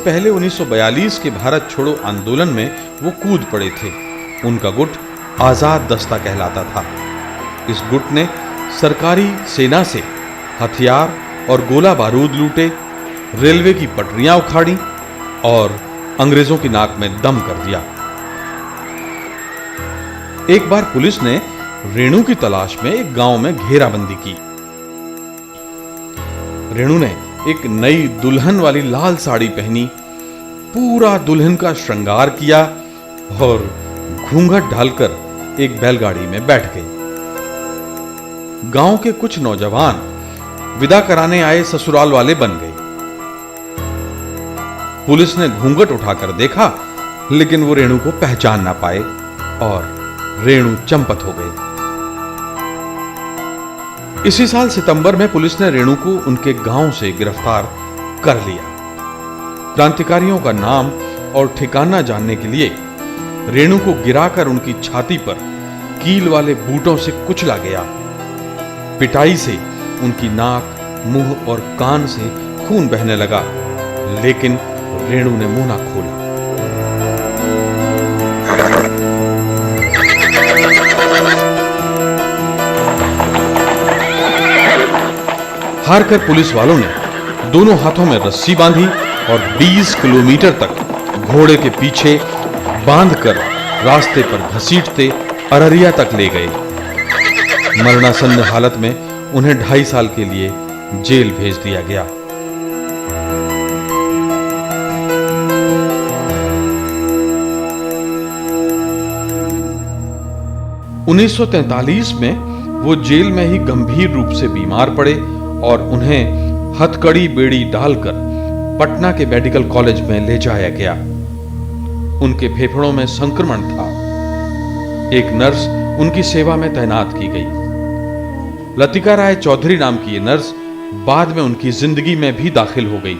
पहले 1942 के भारत छोड़ो आंदोलन में वो कूद पड़े थे। उनका गुट आजाद दस्ता कहलाता था। इस गुट ने सरकारी सेना से हथियार और गोला बारूद लूटे, रेलवे की पटरियां उखाड़ी और अंग्रेजों की नाक में दम कर दिया। एक बार पुलिस ने रेणु की तलाश में एक गांव में घेराबंदी की। रेणु ने एक नई दुल्हन वाली लाल साड़ी पहनी, पूरा दुल्हन का श्रृंगार किया और घूंघट ढालकर एक बैलगाड़ी में बैठ गई। गांव के कुछ नौजवान विदा कराने आए ससुराल वाले बन गए। पुलिस ने घूंघट उठाकर देखा, लेकिन वो रेणु को पहचान ना पाए और रेणु चंपत हो गई। इसी साल सितंबर में पुलिस ने रेणु को उनके गांव से गिरफ्तार कर लिया। क्रांतिकारियों का नाम और ठिकाना जानने के लिए रेणु को गिराकर उनकी छाती पर कील वाले बूटों से कुचला गया। पिटाई से उनकी नाक, मुंह और कान से खून बहने लगा, लेकिन रेणु ने मुंह ना खोला। हारकर पुलिस वालों ने दोनों हाथों में रस्सी बांधी और 20 किलोमीटर तक घोड़े के पीछे बांधकर रास्ते पर घसीटते अररिया तक ले गए। मरणासन्न हालत में उन्हें 2.5 साल के लिए जेल भेज दिया गया। उन्नीस 1943 में वो जेल में ही गंभीर रूप से बीमार पड़े और उन्हें हथकड़ी बेड़ी डालकर पटना के मेडिकल कॉलेज में ले जाया गया। उनके फेफड़ों में संक्रमण था। एक नर्स उनकी सेवा में तैनात की गई। लतिका राय चौधरी नाम की ये नर्स बाद में उनकी जिंदगी में भी दाखिल हो गई,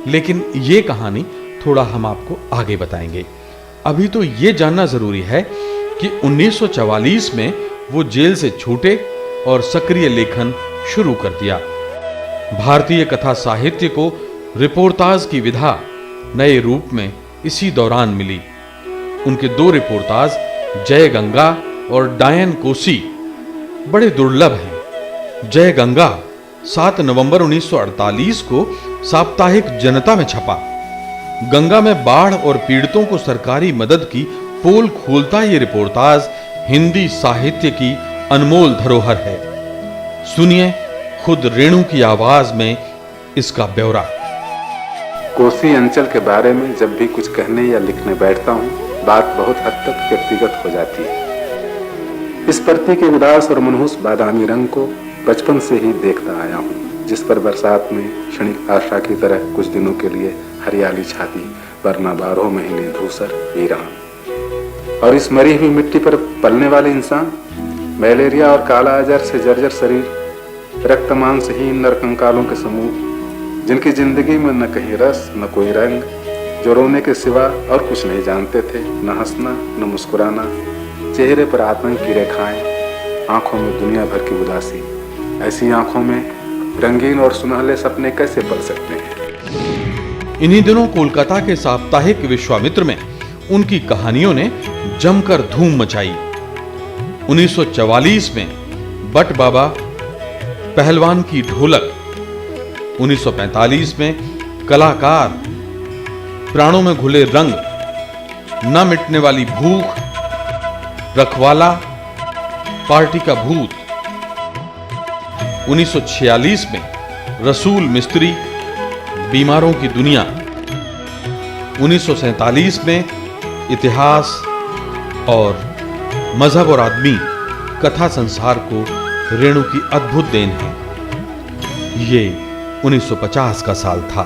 लेकिन ये कहानी थोड़ा हम आपको आगे बताएंगे। अभी तो ये जानना जरूरी है कि 1944 में वो जेल से छूटे और सक्रिय लेखन शुरू कर दिया। भारतीय कथा साहित्य को रिपोर्टाज की विधा नए रूप में इसी दौरान मिली। उनके 2 रिपोर्टाज जय गंगा और डायन कोसी बड़े दुर्लभ हैं। जय गंगा 7 नवंबर 1948 को साप्ताहिक जनता में छपा। गंगा में बाढ़ और पीड़ितों को सरकारी मदद की पोल खोलता ये रिपोर्टाज हिंदी साहित्य की अनमोल धरोहर है। सुनिए खुद रेणु की आवाज में इसका ब्यौरा। कोसी अंचल के बारे में जब भी कुछ कहने या लिखने बैठता हूँ, बात बहुत हद तक व्यक्तिगत हो जाती है। इस पृथ्वी के उदास और मनहूस बादामी रंग को बचपन से ही देखता आया हूँ, जिस पर बरसात में क्षणिक आशा की तरह कुछ दिनों के लिए हरियाली छाती, वरना 12 महीने धूसर वीरान। और इस मरी हुई मिट्टी पर पलने वाले इंसान, मलेरिया और काला अजर से जर्जर शरीर, रक्त मांसहीन नरकंकालों के समूह, जिनकी जिंदगी में न कहीं रस न कोई रंग, जो रोने के सिवा और कुछ नहीं जानते थे, न हंसना न मुस्कुराना, चेहरे पर आतंक की रेखाएं, आंखों में दुनिया भर की उदासी। ऐसी आंखों में रंगीन और सुनहले सपने कैसे पल सकते हैं? इन्हीं दिनों कोलकाता के साप्ताहिक विश्वामित्र में उनकी कहानियों ने जमकर धूम मचाई। 1944 में बट बाबा पहलवान की ढोलक, 1945 में कलाकार, प्राणों में घुले रंग, न मिटने वाली भूख, रखवाला, पार्टी का भूत, 1946 में रसूल मिस्त्री, बीमारों की दुनिया, 1947 में इतिहास और मजहब और आदमी कथा संसार को रेणु की अद्भुत देन है। ये 1950 का साल था।